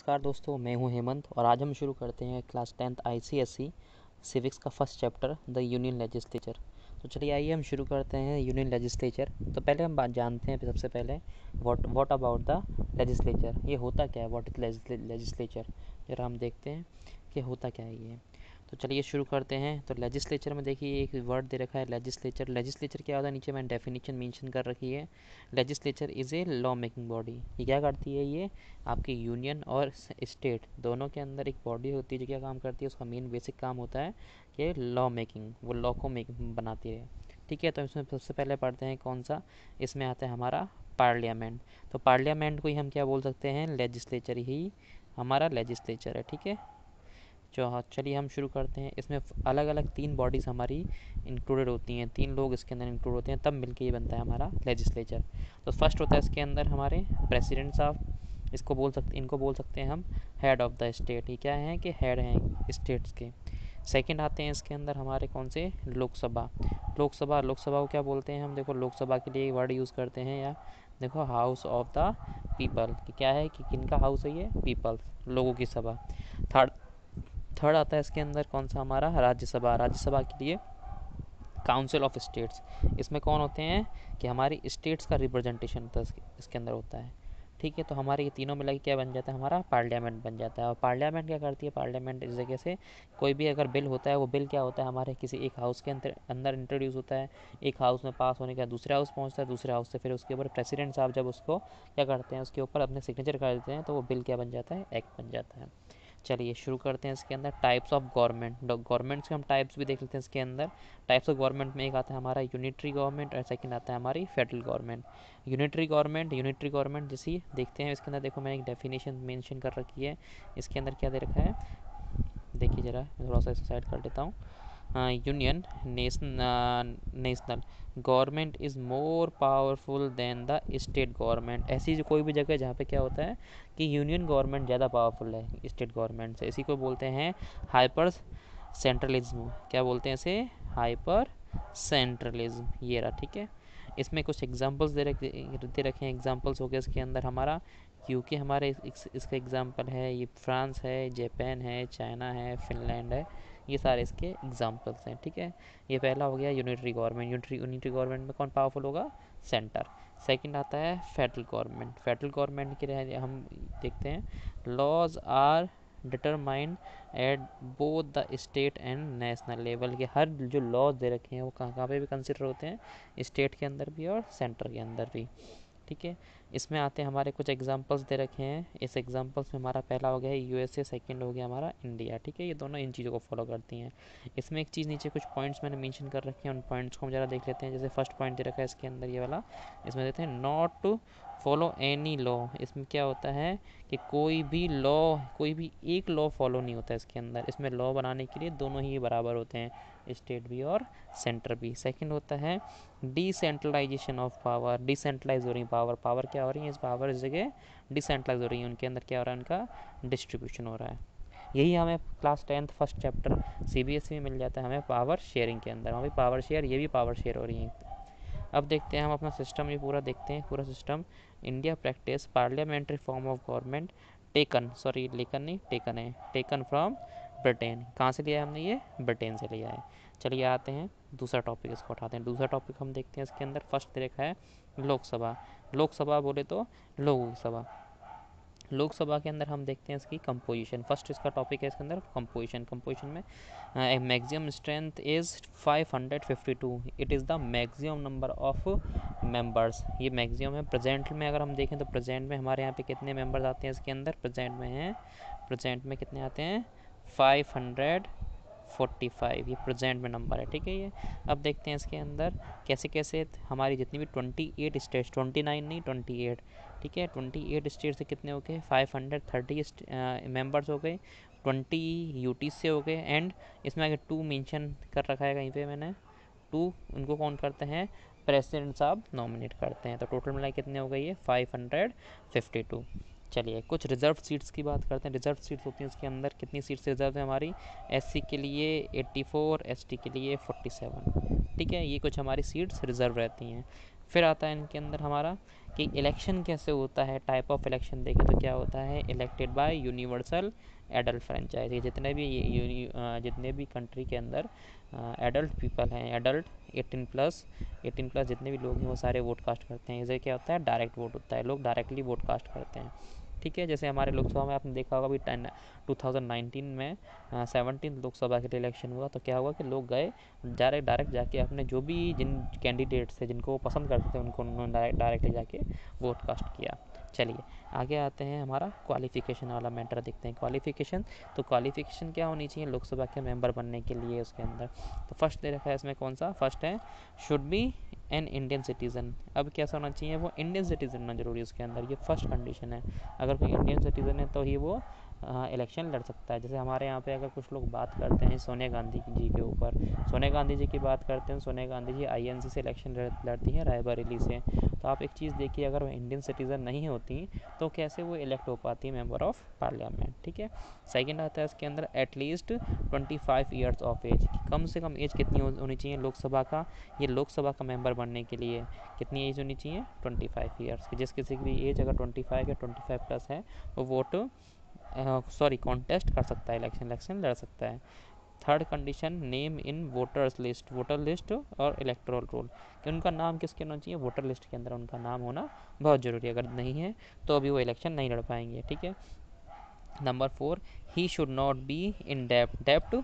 नमस्कार दोस्तों, मैं हूं हेमंत और आज हम शुरू करते हैं क्लास 10th आईसीएसई सिविक्स का first chapter the union legislature. तो चलिए आइए हम शुरू करते हैं यूनियन लेजिस्लेचर। तो पहले हम बात जानते हैं सबसे पहले व्हाट अबाउट द लेजिस्लेचर। ये होता क्या है, व्हाट इज लेजिस्लेचर। जरा हम देखते हैं कि होता क्या है ये। तो चलिए शुरू करते हैं। तो लेजिस्लेचर में देखिए एक वर्ड दे रखा है लेजिस्लेचर। लेजिस्लेचर क्या होता है, नीचे मैंने डेफिनेशन मेंशन कर रखी है। Legislature is a law making body. ये क्या करती है, ये आपकी यूनियन और स्टेट दोनों के अंदर एक बॉडी होती है जो क्या काम करती है, उसका मेन बेसिक काम होता है कि लॉ मेकिंग, वो लॉ को बनाती है। ठीक है, तो इसमें सबसे पहले पढ़ते हैं कौन सा, इसमें आता है हमारा पार्लियामेंट। तो पार्लियामेंट को ही हम क्या बोल सकते हैं, लेजिस्लेचर ही हमारा लेजिस्लेचर है। ठीक है, चलिए हम शुरू करते हैं। इसमें अलग अलग 3 बॉडीज़ हमारी इंक्लूडेड होती हैं, 3 लोग इसके अंदर इंक्लूड होते हैं, तब मिलके ये बनता है हमारा लेजिस्लेचर। तो फर्स्ट होता है इसके अंदर हमारे प्रेसिडेंट साहब। इनको बोल सकते हैं हम हेड ऑफ़ द स्टेट। ये क्या है कि हेड हैं स्टेट्स के। सेकंड आते हैं इसके अंदर हमारे कौन से, लोकसभा। लोकसभा को क्या बोलते हैं हम, देखो लोकसभा के लिए वर्ड यूज़ करते हैं, या देखो हाउस ऑफ द पीपल। क्या है कि किनका हाउस है ये, पीपल, लोगों की सभा। थर्ड थर्ड आता है इसके अंदर कौन सा, हमारा राज्यसभा। राज्यसभा के लिए काउंसिल ऑफ स्टेट्स। इसमें कौन होते हैं कि हमारी स्टेट्स का रिप्रेजेंटेशन इसके अंदर होता है। ठीक है, तो हमारे ये तीनों मिला के क्या बन जाता है, हमारा पार्लियामेंट बन जाता है। और पार्लियामेंट क्या करती है, पार्लियामेंट इस जगह से कोई भी अगर बिल होता है, वो बिल क्या होता है, हमारे किसी एक हाउस के अंदर इंट्रोड्यूस होता है, एक हाउस में पास होने के बाद दूसरे हाउस पहुंचता है, दूसरे हाउस से फिर उसके ऊपर प्रेसिडेंट साहब जब उसको क्या करते हैं, उसके ऊपर अपने सिग्नेचर कर देते हैं, तो वो बिल क्या बन जाता है, एक्ट बन जाता है। चलिए शुरू करते हैं इसके अंदर टाइप्स ऑफ गवर्नमेंट। गवर्नमेंट्स के हम टाइप्स भी देख लेते हैं इसके अंदर। टाइप्स ऑफ गवर्नमेंट में एक आता है हमारा यूनिटरी गवर्नमेंट और सेकंड आता है हमारी फेडरल गवर्नमेंट। यूनिटरी गवर्नमेंट जैसी देखते हैं इसके अंदर, देखो मैंने एक डेफिनेशन मेंशन कर रखी है। इसके अंदर क्या दे रखा है, देखिए ज़रा मैं थोड़ा सा इसको साइड कर देता हूँ। Union national government is more powerful than the state government. ऐसी जो कोई भी जगह जहाँ पे क्या होता है कि यूनियन गवर्नमेंट ज़्यादा पावरफुल है स्टेट गवर्नमेंट से, इसी को बोलते हैं हाइपर सेंट्रलिज्म। क्या बोलते हैं इसे, हाइपर सेंट्रलिज्म। ये रहा, ठीक है। इसमें कुछ एग्जांपल्स दे रखे हैं। एग्जांपल्स हो गए इसके अंदर हमारा यूके, हमारे इसका एग्जांपल है, ये फ्रांस है, जापान है, चाइना है, फिनलैंड है, ये सारे इसके एग्जांपल्स हैं। ठीक है, ये पहला हो गया यूनिटरी गवर्नमेंट। यूनिटरी गवर्नमेंट में कौन पावरफुल होगा, सेंटर। सेकंड आता है फेडरल गवर्नमेंट। फेडरल गवर्नमेंट के लिए हम देखते हैं laws are determined at both the state and national level के। हर जो लॉज दे रखे हैं वो कहाँ कहाँ पे भी कंसिडर होते हैं, स्टेट के अंदर भी और सेंटर के अंदर भी। ठीक है, इसमें आते हैं हमारे कुछ एग्जांपल्स दे रखे हैं। इस एग्जांपल्स में हमारा पहला हो गया है यूएसए, सेकंड हो गया हमारा इंडिया। ठीक है, ये दोनों इन चीज़ों को फॉलो करती हैं। इसमें एक चीज़ नीचे कुछ पॉइंट्स मैंने मेंशन कर रखे हैं, उन पॉइंट्स को हम ज़रा देख लेते हैं। जैसे फर्स्ट पॉइंट दे रखा है इसके अंदर ये वाला, इसमें देते हैं not to follow any law. इसमें क्या होता है कि कोई भी एक लॉ फॉलो नहीं होता है इसके अंदर। इसमें लॉ बनाने के लिए दोनों ही बराबर होते हैं, स्टेट भी और सेंटर भी। सेकंड होता है डिसेंट्रलाइजेशन ऑफ पावर। डिसेंट्रलाइज हो रही पावर, पावर क्या हो रही है, इस पावर इस जगह डिसेंट्रलाइज हो रही है, उनके अंदर क्या हो रहा है, उनका डिस्ट्रीब्यूशन हो रहा है। यही हमें class 10th first chapter CBSE में मिल जाता है हमें पावर शेयरिंग के अंदर। वहाँ भी पावर शेयर, ये भी पावर शेयर हो रही है। अब देखते हैं हम अपना सिस्टम, ये पूरा देखते हैं पूरा system. India practice parliamentary form of government taken है, टेकन फ्रॉम ब्रिटेन। कहाँ से लिया है हमने, ये ब्रिटेन से लिया है। चलिए आते हैं दूसरा टॉपिक, इसको उठाते हैं। दूसरा टॉपिक हम देखते हैं इसके अंदर। फर्स्ट देखा है लोकसभा। लोकसभा बोले तो लोगों की सभा। लोकसभा के अंदर हम देखते हैं इसकी कंपोजिशन। फर्स्ट इसका टॉपिक है इसके अंदर कंपोजिशन। कंपोजिशन में maximum strength is 552। It is the maximum number of members. ये मैक्सिमम है। प्रेजेंट में अगर हम देखें तो प्रेजेंट में हमारे यहाँ पे कितने मेंबर्स आते हैं इसके अंदर, प्रेजेंट में कितने आते हैं, 545। ये प्रेजेंट में नंबर है। ठीक है, ये अब देखते हैं इसके अंदर कैसे कैसे हमारी जितनी भी 28 स्टेट्स, 29 नहीं 28, ठीक है, 28 स्टेट से कितने हो गए, 530 मेंबर्स हो गए, 20 यूटी से हो गए। एंड इसमें अगर 2 मेंशन कर रखा है कहीं पे मैंने, 2 उनको कौन करते हैं, प्रेसिडेंट साहब नॉमिनेट करते हैं। तो टोटल मिला कितने हो गए, ये 552। चलिए कुछ रिजर्व सीट्स की बात करते हैं। रिजर्व सीट्स होती हैं इसके अंदर, कितनी सीट्स रिजर्व है हमारी, एससी के लिए 84, एसटी के लिए 47। ठीक है, ये कुछ हमारी सीट्स रिजर्व रहती हैं। फिर आता है इनके अंदर हमारा कि इलेक्शन कैसे होता है, टाइप ऑफ इलेक्शन देखें तो क्या होता है, elected by universal adult franchise. जितने भी कंट्री के अंदर एडल्ट पीपल हैं, एडल्ट 18 प्लस जितने भी लोग हैं वो सारे वोट कास्ट करते हैं। इसे क्या होता है, डायरेक्ट वोट होता है, लोग डायरेक्टली वोट कास्ट करते हैं। ठीक है, जैसे हमारे लोकसभा में आपने देखा होगा अभी 2019 में 17 लोकसभा के लिए इलेक्शन हुआ, तो क्या हुआ कि लोग गए डायरेक्ट जाके अपने जो भी जिन कैंडिडेट्स थे जिनको वो पसंद करते थे उनको उन्होंने डायरेक्टली जाके वोट कास्ट किया। चलिए आगे आते हैं, हमारा क्वालिफिकेशन वाला मैटर देखते हैं। क्वालिफिकेशन, तो क्वालिफिकेशन क्या होनी चाहिए लोकसभा के मेंबर बनने के लिए उसके अंदर। तो फर्स्ट दे रखा है इसमें, कौन सा फर्स्ट है, should be an Indian citizen. अब कैसा होना चाहिए, वो इंडियन सिटीज़न होना जरूरी है उसके अंदर, ये फर्स्ट कंडीशन है। अगर कोई इंडियन सिटीज़न है तो ही वो इलेक्शन लड़ सकता है। जैसे हमारे यहाँ पे अगर कुछ लोग बात करते हैं सोनिया गांधी जी के ऊपर, सोनिया गांधी जी की बात करते हैं, सोनिया गांधी जी आईएनसी से इलेक्शन लड़ती हैं, रायबरेली से। तो आप एक चीज़ देखिए, अगर वो इंडियन सिटीज़न नहीं होती तो कैसे वो इलेक्ट हो पाती है मेंबर ऑफ पार्लियामेंट। ठीक है, सेकंड आता है इसके अंदर एटलीस्ट 25 ईयर्स ऑफ एज। कम से कम एज कितनी होनी चाहिए लोकसभा का, ये लोकसभा का मेंबर बनने के लिए कितनी एज होनी चाहिए, 25 ईयर्स की। जिस किसी की भी एज अगर 25 या 25 प्लस है वो वोट कॉन्टेस्ट कर सकता है, इलेक्शन लड़ सकता है। Third condition, name in voters list, voter list और इलेक्टोरल रोल, कि उनका नाम किसके होना चाहिए, वोटर लिस्ट के अंदर उनका नाम होना बहुत ज़रूरी है। अगर नहीं है तो अभी वो इलेक्शन नहीं लड़ पाएंगे। ठीक है, नंबर 4, ही शुड नॉट बी इन डेप्ट,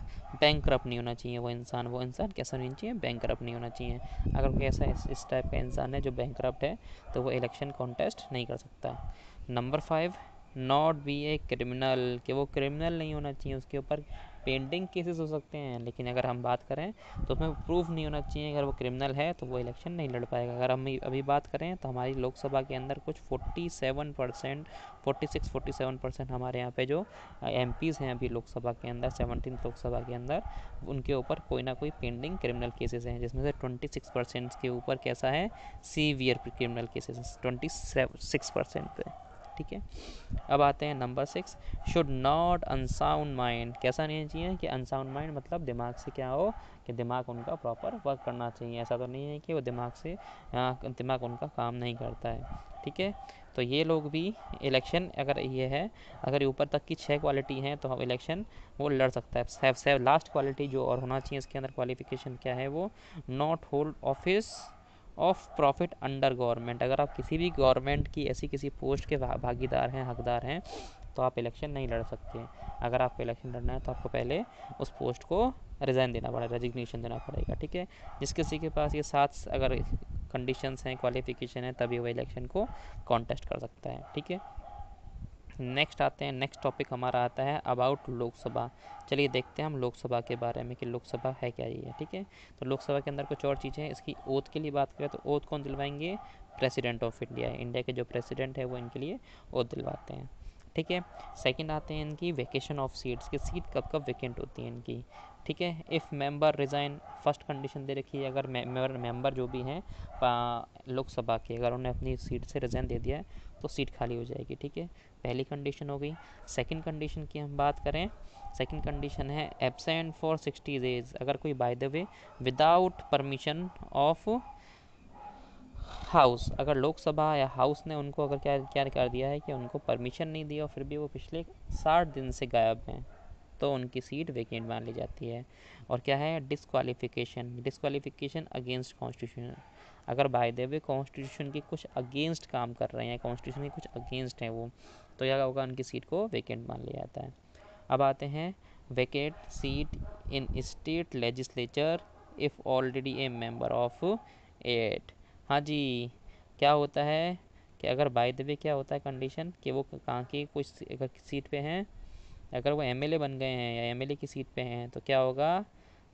बैंकरप्ट नहीं होना चाहिए वो इंसान कैसा नहीं चाहिए, बैंकरप्ट नहीं होना चाहिए। अगर कोई ऐसा इस टाइप का इंसान है जो बैंकरप्ट है तो वो इलेक्शन कॉन्टेस्ट नहीं कर सकता। Number 5, not be a criminal, कि वो क्रिमिनल नहीं होना चाहिए, उसके ऊपर पेंडिंग केसेस हो सकते हैं लेकिन अगर हम बात करें तो उसमें प्रूफ नहीं होना चाहिए। अगर वो क्रिमिनल है तो वो इलेक्शन नहीं लड़ पाएगा। अगर हम अभी बात करें तो हमारी लोकसभा के अंदर कुछ 47%, 46-47% हमारे यहाँ पे जो एमपीज़ हैं अभी लोकसभा के अंदर, 17 लोकसभा के अंदर, उनके ऊपर कोई ना कोई पेंडिंग क्रिमिनल केसेस हैं, जिसमें से 26% के ऊपर कैसा है, सीवियर क्रिमिनल केसेस 26% पे। ठीक है, अब आते हैं number 6, should not unsound mind, कैसा नहीं चाहिए कि अनसाउंड माइंड मतलब दिमाग से क्या हो, कि दिमाग उनका प्रॉपर वर्क करना चाहिए। ऐसा तो नहीं है कि वो दिमाग उनका काम नहीं करता है। ठीक है, तो ये लोग भी इलेक्शन, अगर ये है, अगर ऊपर तक की 6 क्वालिटी हैं तो हम इलेक्शन वो लड़ सकता है। लास्ट क्वालिटी जो और होना चाहिए इसके अंदर, क्वालिफिकेशन क्या है वो, not hold office of profit under government. अगर आप किसी भी गवर्नमेंट की ऐसी किसी पोस्ट के भागीदार हैं, हकदार हैं, तो आप इलेक्शन नहीं लड़ सकते। अगर आपको इलेक्शन लड़ना है तो आपको पहले उस पोस्ट को रिज़ाइन देना पड़ेगा, रेजिग्नेशन देना पड़ेगा। ठीक है, जिस किसी के पास ये 7 अगर कंडीशंस हैं, क्वालिफिकेशन है, तभी वो इलेक्शन को कॉन्टेस्ट कर सकता है। ठीक है, नेक्स्ट आते हैं, नेक्स्ट टॉपिक हमारा आता है अबाउट लोकसभा। चलिए देखते हैं हम लोकसभा के बारे में कि लोकसभा है क्या ये। ठीक है, तो लोकसभा के अंदर कुछ और चीज़ें हैं। इसकी ओथ के लिए बात करें तो ओथ कौन दिलवाएंगे, प्रेसिडेंट ऑफ इंडिया, इंडिया के जो प्रेसिडेंट है वो इनके लिए ओथ दिलवाते हैं। ठीक है, सेकंड आते हैं इनकी वेकेशन ऑफ सीट्स, की सीट कब कब वेकेंट होती है इनकी। ठीक है, if member resign, first condition दे रखी है, अगर मेंबर जो भी हैं लोकसभा के, अगर उन्होंने अपनी सीट से रिज़ाइन दे दिया है तो सीट खाली हो जाएगी। ठीक है, पहली कंडीशन हो गई। सेकंड कंडीशन की हम बात करें, सेकंड कंडीशन है एब्सेंट फॉर 60 डेज, अगर कोई by the way without permission of house, अगर लोकसभा या हाउस ने उनको अगर क्या क्या कर दिया है कि उनको परमिशन नहीं दिया और फिर भी वो पिछले 60 दिन से गायब हैं, तो उनकी सीट वेकेंट मान ली जाती है। और क्या है, डिस्क्वालिफिकेशन अगेंस्ट कॉन्स्टिट्यूशन, अगर बाय द वे कॉन्स्टिट्यूशन के कुछ अगेंस्ट काम कर रहे हैं, कॉन्स्टिट्यूशन के कुछ अगेंस्ट हैं वो, तो क्या होगा, उनकी सीट को वेकेंट मान लिया जाता है। अब आते हैं vacate seat in state legislature if already a member of at. हाँ जी, क्या होता है कि अगर बाय द वे क्या होता है कंडीशन, कि वो कहाँ की कुछ सीट पे हैं, अगर वो एमएलए बन गए हैं या एमएलए की सीट पे हैं तो क्या होगा,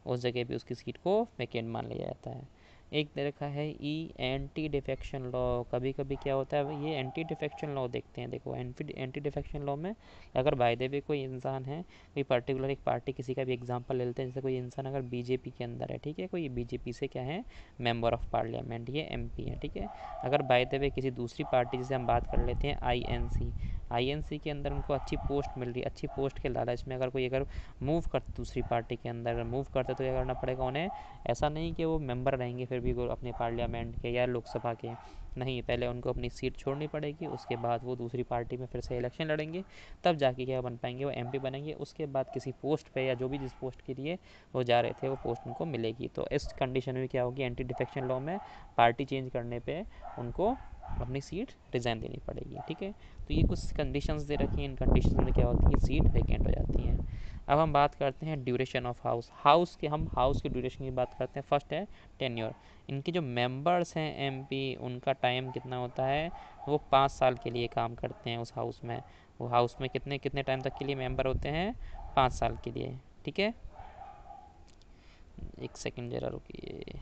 उस जगह पे उसकी सीट को वैकेंट मान लिया जाता है। एक दे रखा है ई एंटी डिफेक्शन लॉ, कभी कभी क्या होता है ये एंटी डिफेक्शन लॉ देखते हैं। देखो एंटी डिफेक्शन लॉ में अगर बाय द वे कोई इंसान है, कोई पर्टिकुलर एक पार्टी, किसी का भी एग्जांपल ले लेते हैं, जैसे कोई इंसान अगर बीजेपी के अंदर है, ठीक है, कोई बीजेपी से क्या है, मेंबर ऑफ पार्लियामेंट, ये एमपी है। ठीक है, अगर बाय द वे किसी दूसरी पार्टी, जैसे हम बात कर लेते हैं आईएनसी, आईएनसी के अंदर उनको अच्छी पोस्ट मिल रही है, अच्छी पोस्ट के लालच में अगर मूव कर दूसरी पार्टी के अंदर अगर मूव करते तो क्या करना पड़ेगा उन्हें। ऐसा नहीं कि वो मेंबर रहेंगे फिर भी अपने पार्लियामेंट के या लोकसभा के, नहीं, पहले उनको अपनी सीट छोड़नी पड़ेगी, उसके बाद वो दूसरी पार्टी में फिर से इलेक्शन लड़ेंगे, तब जाके क्या बन पाएंगे, वो एमपी बनेंगे। उसके बाद किसी पोस्ट पे या जो भी जिस पोस्ट के लिए वो जा रहे थे वो पोस्ट उनको मिलेगी। तो इस कंडीशन में क्या होगी, एंटी डिफेक्शन लॉ में पार्टी चेंज करने पे उनको अपनी सीट रिजाइन देनी पड़ेगी। ठीक है, तो ये कुछ कंडीशंस दे रखी हैं, इन कंडीशंस में क्या होती है, सीट वेकेंट हो जाती हैं। अब हम बात करते हैं ड्यूरेशन ऑफ हाउस की ड्यूरेशन की बात करते हैं। फर्स्ट है टेन्योर। इनके जो मेंबर्स हैं एमपी, उनका टाइम कितना होता है, वो 5 साल के लिए काम करते हैं उस हाउस में। वो हाउस में कितने कितने टाइम तक के लिए मेंबर होते हैं, 5 साल के लिए। ठीक है, एक सेकंड जरा रुकिए।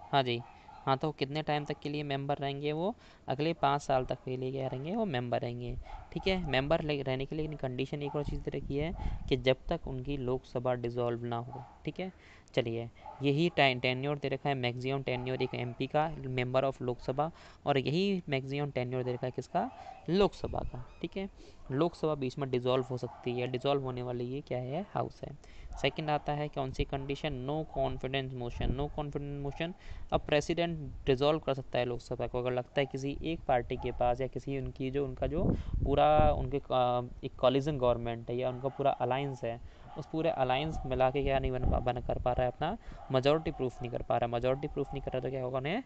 हाँ जी, हाँ, तो कितने टाइम तक के लिए मेंबर रहेंगे, वो अगले 5 साल तक के लिए क्या रहेंगे, वो मेंबर रहेंगे। ठीक है, मेंबर रहने के लिए कंडीशन एक और चीज़ दे रखी है कि जब तक उनकी लोकसभा डिसॉल्व ना हो। ठीक है, चलिए, यही टेन्योर दे रखा है, मैक्सिमम टेन्योर एक एमपी का, मेंबर ऑफ लोकसभा, और यही मैक्सिमम टेन्योर दे रखा है किसका, लोकसभा का। ठीक है, लोकसभा बीच में डिसॉल्व हो सकती है, डिसॉल्व होने वाली ये क्या है, हाउस है। सेकंड आता है कौन सी condition, no confidence motion. No confidence motion, अब प्रेसिडेंट डिसॉल्व कर सकता है लोकसभा को अगर लगता है किसी एक पार्टी के पास या किसी उनका जो पूरा उनके एक कॉलिजन गवर्नमेंट है या उनका पूरा अलायंस है, उस पूरे अलायंस मिला के क्या नहीं बन कर पा रहा है, अपना मेजोरिटी प्रूफ नहीं कर पा रहा। मेजोरिटी प्रूफ नहीं कर रहा तो क्या होगा, उन्हें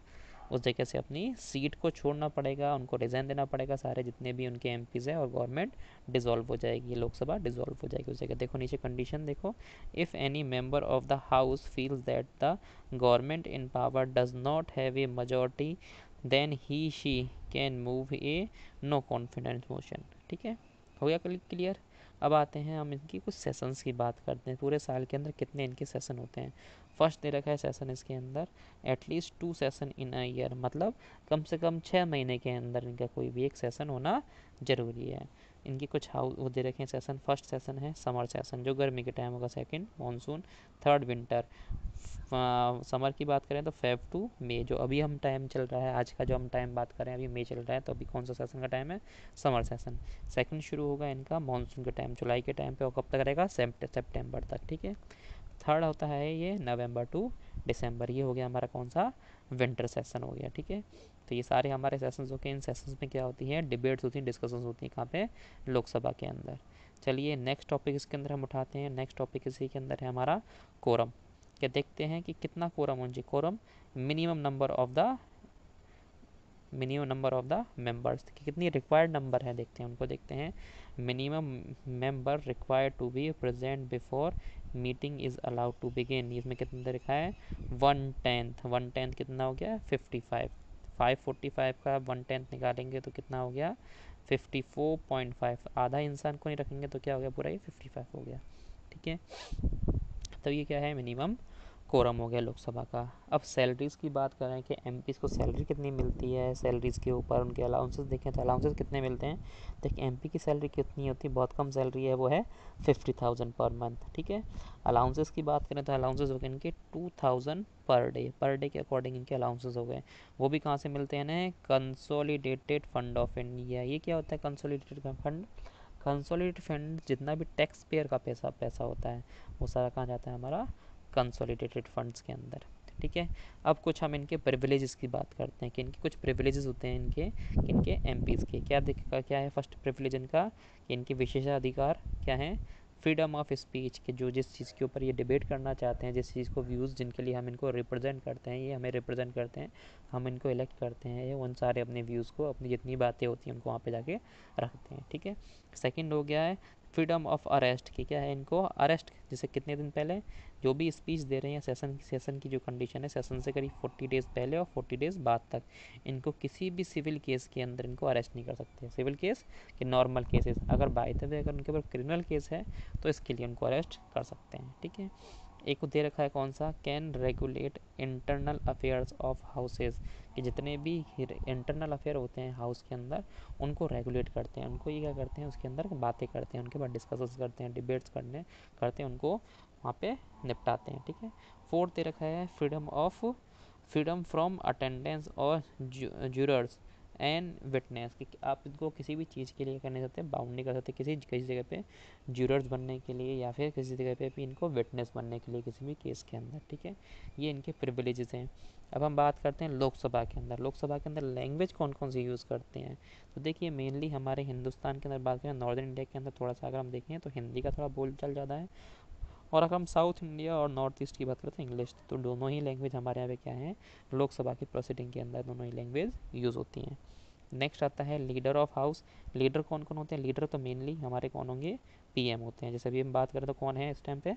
उस जगह से अपनी सीट को छोड़ना पड़ेगा, उनको रिजाइन देना पड़ेगा, सारे जितने भी उनके एमपीज है, और गवर्नमेंट डिसॉल्व हो जाएगी, लोकसभा डिसॉल्व हो जाएगी उस जगह। देखो नीचे कंडीशन देखो, if any member of the house feels that the government in power does not have a majority then she can move a no confidence motion। ठीक है, हो गया क्लियर। अब आते हैं हम इनकी कुछ सेशंस की बात करते हैं, पूरे साल के अंदर कितने इनके सेशन होते हैं। फर्स्ट दे रखा है सेशन इसके अंदर, at least 2 session in a year, मतलब कम से कम 6 महीने के अंदर इनका कोई भी एक सेशन होना जरूरी है। इनकी कुछ हाउस वो दे रखे हैं सेशन। फर्स्ट सेशन है समर सेशन, जो गर्मी के टाइम होगा। Second monsoon. Third winter. Summer की बात करें तो फेब टू मई, जो अभी हम टाइम चल रहा है, आज का जो हम टाइम बात करें अभी मई चल रहा है, तो अभी कौन सा सेशन का टाइम है, समर सेशन। सेकंड शुरू होगा इनका मानसून के टाइम, जुलाई के टाइम पे, और कब तक रहेगा, सितंबर तक। ठीक है, थर्ड होता है ये नवंबर टू दिसंबर, ये हो गया हमारा कौन सा, विंटर सेशन हो गया। ठीक है, तो ये सारे हमारे सेशंस हो गए। इन सेशंस में क्या होती है, डिबेट्स होती हैं, डिस्कशंस होती हैं, कहाँ पे, लोकसभा के अंदर। चलिए नेक्स्ट टॉपिक इसके अंदर हम उठाते हैं। नेक्स्ट टॉपिक इसी के अंदर है हमारा कोरम। क्या देखते हैं कि कितना कोरम होना चाहिए, quorum minimum number of the members, कितनी रिक्वायर्ड नंबर है, देखते हैं उनको, देखते हैं। Minimum member required to be present before meeting is allowed to begin, इसमें कितना लिखा है, 1/10। 1/10 कितना हो गया, 55। 545 का 1/10 निकालेंगे तो कितना हो गया, 54.5। आधा इंसान को नहीं रखेंगे तो क्या हो गया, पूरा ये 55 हो गया। ठीक है, तो ये क्या है, मिनिमम कोरम हो गया लोकसभा का। अब सैलरीज की बात करें कि एमपीज़ को सैलरी कितनी मिलती है, सैलरीज के ऊपर उनके अलाउंसेस देखें तो अलाउंसेस कितने मिलते हैं। देखिए एमपी की सैलरी कितनी होती है, बहुत कम सैलरी है, वो है 50,000 पर मंथ। ठीक है, अलाउंसेस की बात करें तो अलाउंसेस हो गए इनके 2,000 पर डे के अकॉर्डिंग इनके अलाउंसेस हो गए। वो भी कहाँ से मिलते हैं ना, कंसोलिडेटेड फंड ऑफ इंडिया। ये क्या होता है कंसोलिडेटेड फंड, कंसोलिडेटेड फंड जितना भी टैक्स पेयर का पैसा पैसा होता है वो सारा कहाँ जाता है, हमारा कंसोलिडेटेड फंड्स के अंदर। ठीक है, अब कुछ हम इनके प्रिविलेजेस की बात करते हैं कि इनके कुछ प्रिविलेजेस होते हैं इनके एमपीज़ के। क्या है फर्स्ट प्रिविलेज इनका, कि इनके विशेषाधिकार क्या है, फ्रीडम ऑफ स्पीच, कि जो जिस चीज़ के ऊपर ये डिबेट करना चाहते हैं, जिस चीज़ को व्यूज़ जिनके लिए हम इनको रिप्रेजेंट करते हैं, ये हमें रिप्रेजेंट करते हैं, हम इनको इलेक्ट करते हैं, ये उन सारे अपने व्यूज़ को, अपनी जितनी बातें होती हैं उनको वहाँ पे जाके रखते हैं। ठीक है, सेकंड हो गया है फ्रीडम ऑफ अरेस्ट, की क्या है, इनको अरेस्ट जैसे कितने दिन पहले जो भी स्पीच दे रहे हैं, सेशन की जो कंडीशन है, सेशन से करीब 40 डेज़ पहले और 40 डेज़ बाद तक इनको किसी भी सिविल केस के अंदर इनको अरेस्ट नहीं कर सकते। सिविल केस कि नॉर्मल केसेस, अगर बाय द वे अगर उनके ऊपर क्रिमिनल केस है तो इसके लिए उनको अरेस्ट कर सकते हैं। ठीक है, एक दे रखा है कौन सा, can regulate internal affairs of houses, कि जितने भी इंटरनल अफेयर होते हैं हाउस के अंदर उनको रेगुलेट करते हैं, उनको ये क्या करते हैं, उसके अंदर बातें करते हैं, उनके बाद डिस्कस करते हैं, डिबेट्स करते हैं, उनको वहाँ पे निपटाते हैं, ठीक है। फोर्थ दे रखा है फ्रीडम फ्रॉम अटेंडेंस और जूरर्स एंड विटनेस, कि आप इनको किसी भी चीज़ के लिए करने सकते हैं, बाउंड नहीं कर सकते किसी किसी जगह पे जूरर्स बनने के लिए या फिर किसी जगह पे भी इनको विटनेस बनने के लिए किसी भी केस के अंदर, ठीक है। ये इनके प्रिविलेजेस हैं। अब हम बात करते हैं लोकसभा के अंदर। लोकसभा के अंदर लैंग्वेज कौन कौन सी यूज़ करते हैं, तो देखिए मेनली हमारे हिंदुस्तान के अंदर बात करें, नॉर्दर्न इंडिया के अंदर थोड़ा सा अगर हम देखें तो हिंदी का थोड़ा बोल चाल ज़्यादा है, और अगर हम साउथ इंडिया और नॉर्थ ईस्ट की बात करते हैं इंग्लिश, तो दोनों ही लैंग्वेज हमारे यहाँ पे क्या है, लोकसभा की प्रोसीडिंग के अंदर दोनों ही लैंग्वेज यूज़ होती हैं। नेक्स्ट आता है लीडर ऑफ हाउस। लीडर कौन कौन होते हैं, लीडर तो मेनली हमारे कौन होंगे, पीएम होते हैं। जैसे अभी हम बात करें तो कौन है इस टाइम पे,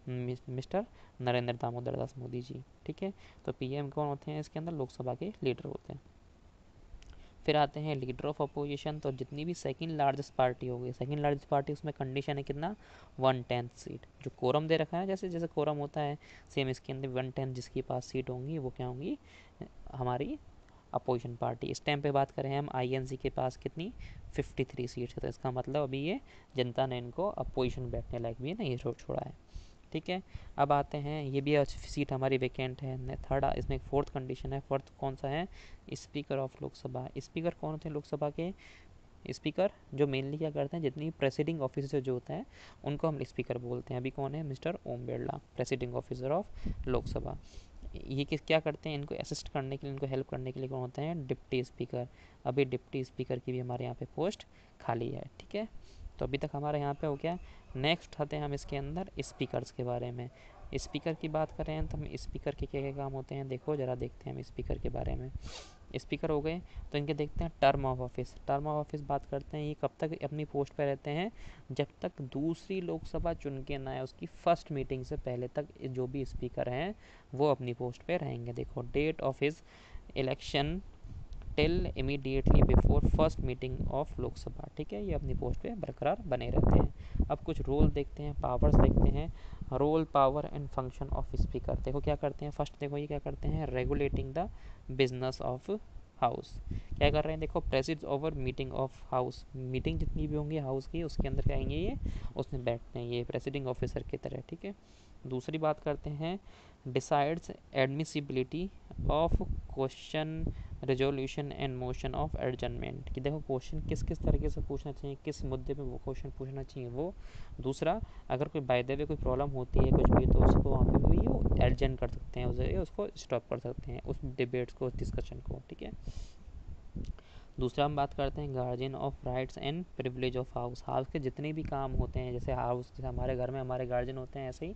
मिस्टर नरेंद्र दामोदर दास मोदी जी, ठीक है। तो पीएम कौन होते हैं इसके अंदर, लोकसभा के लीडर होते हैं। फिर आते हैं लीडर ऑफ अपोजिशन, तो जितनी भी सेकंड लार्जेस्ट पार्टी होगी, सेकंड लार्जेस्ट पार्टी उसमें कंडीशन है कितना, 1/10 सीट। जो कोरम दे रखा है, जैसे जैसे कोरम होता है सेम इसके अंदर 1/10 जिसके पास सीट होंगी वो क्या होंगी, हमारी अपोजिशन पार्टी। इस टाइम पे बात करें हम आईएनसी के पास कितनी, 53 सीट्स है, तो इसका मतलब अभी ये जनता ने इनको अपोजिशन बैठने लायक भी नहीं छोड़ा है, ठीक है। अब आते हैं, ये भी सीट हमारी वैकेंट है। थर्ड इसमें एक फोर्थ कंडीशन है, फोर्थ कौन सा है, स्पीकर ऑफ लोकसभा। स्पीकर कौन होते हैं लोकसभा के, स्पीकर जो मेनली क्या करते हैं, जितनी प्रेसिडिंग ऑफिसर जो होता है उनको हम स्पीकर बोलते हैं। अभी कौन है, mister Om Birla, presiding officer of Lok Sabha. ये किस क्या करते हैं, इनको असिस्ट करने के लिए, इनको हेल्प करने के लिए कौन होते हैं, डिप्टी स्पीकर। अभी डिप्टी स्पीकर की भी हमारे यहाँ पे पोस्ट खाली है, ठीक है। तो अभी तक हमारे यहाँ पे हो गया। नेक्स्ट आते हैं हम इसके अंदर स्पीकर्स के बारे में। स्पीकर की बात करें तो हम स्पीकर के क्या क्या काम होते हैं, देखो ज़रा देखते हैं हम स्पीकर के बारे में। स्पीकर हो गए तो इनके देखते हैं term of office. Term of office बात करते हैं, ये कब तक अपनी पोस्ट पर रहते हैं, जब तक दूसरी लोकसभा चुन के ना आए, उसकी फर्स्ट मीटिंग से पहले तक जो भी स्पीकर हैं वो अपनी पोस्ट पे रहेंगे। देखो date of his election till immediately before first meeting of Lok Sabha, ठीक है। ये अपनी पोस्ट पे बरकरार बने रहते हैं। अब कुछ रोल देखते हैं, पावर्स देखते हैं। Role, power and function of speaker, देखो क्या करते हैं। फर्स्ट देखो ये क्या करते हैं, regulating the business of house. क्या कर रहे हैं, देखो presides over meeting of house. Meeting जितनी भी होंगी हाउस की उसके अंदर क्या आएंगे, ये उसमें बैठते हैं ये प्रेसिडिंग ऑफिसर की तरह, ठीक है। दूसरी बात करते हैं, decides admissibility of question resolution and motion of adjournment, कि देखो क्वेश्चन किस किस तरीके से पूछना चाहिए, किस मुद्दे पे वो क्वेश्चन पूछना चाहिए वो। दूसरा, अगर कोई बाय द वे कोई प्रॉब्लम होती है कुछ भी, तो उसको वहाँ पे भी वो एडजन कर सकते हैं, उस जगह उसको स्टॉप कर सकते हैं, उस डिबेट्स को, उस डिस्कशन को, ठीक है। दूसरा हम बात करते हैं guardian of rights and privilege of house. House के जितने भी काम होते हैं, जैसे हाउस, जैसे हमारे घर में हमारे गार्जियन होते हैं, ऐसे ही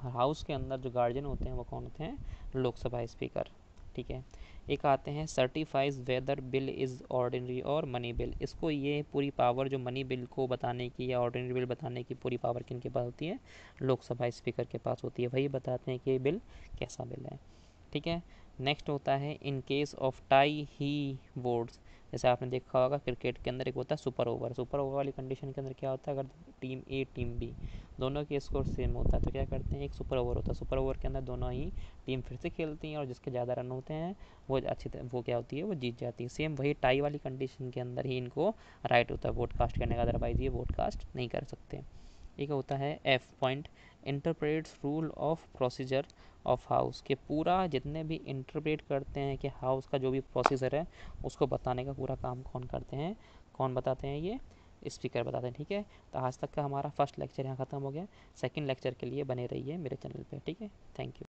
हाउस के अंदर जो गार्जियन होते हैं वो कौन होते हैं, लोकसभा स्पीकर, ठीक है। एक आते हैं certifies whether bill is ordinary और मनी बिल। इसको ये पूरी पावर जो मनी बिल को बताने की या ऑर्डिनरी बिल बताने की पूरी पावर किन के पास होती है, लोकसभा स्पीकर के पास होती है। वही बताते हैं कि ये बिल कैसा बिल है, ठीक है। नेक्स्ट होता है in case of tie he votes. जैसे आपने देखा होगा क्रिकेट के अंदर एक होता है सुपर ओवर। सुपर ओवर वाली कंडीशन के अंदर क्या होता है, अगर टीम ए टीम बी दोनों के स्कोर सेम होता है तो क्या करते हैं, एक सुपर ओवर होता है। सुपर ओवर के अंदर दोनों ही टीम फिर से खेलती हैं और जिसके ज़्यादा रन होते हैं वो अच्छी तरह वो क्या होती है, वो जीत जाती है। सेम वही टाई वाली कंडीशन के अंदर ही इनको राइट होता है वोट कास्ट करने का, अदरवाइज ये वोट कास्ट नहीं कर सकते। एक होता है F point, interprets rule of procedure of house, के पूरा जितने भी इंटरप्रेट करते हैं कि हाउस का जो भी प्रोसीजर है उसको बताने का पूरा काम कौन करते हैं, कौन बताते हैं, ये स्पीकर बताते हैं, ठीक है। तो आज तक का हमारा फर्स्ट लेक्चर यहाँ ख़त्म हो गया। सेकंड लेक्चर के लिए बने रहिए मेरे चैनल पे, ठीक है। Thank you.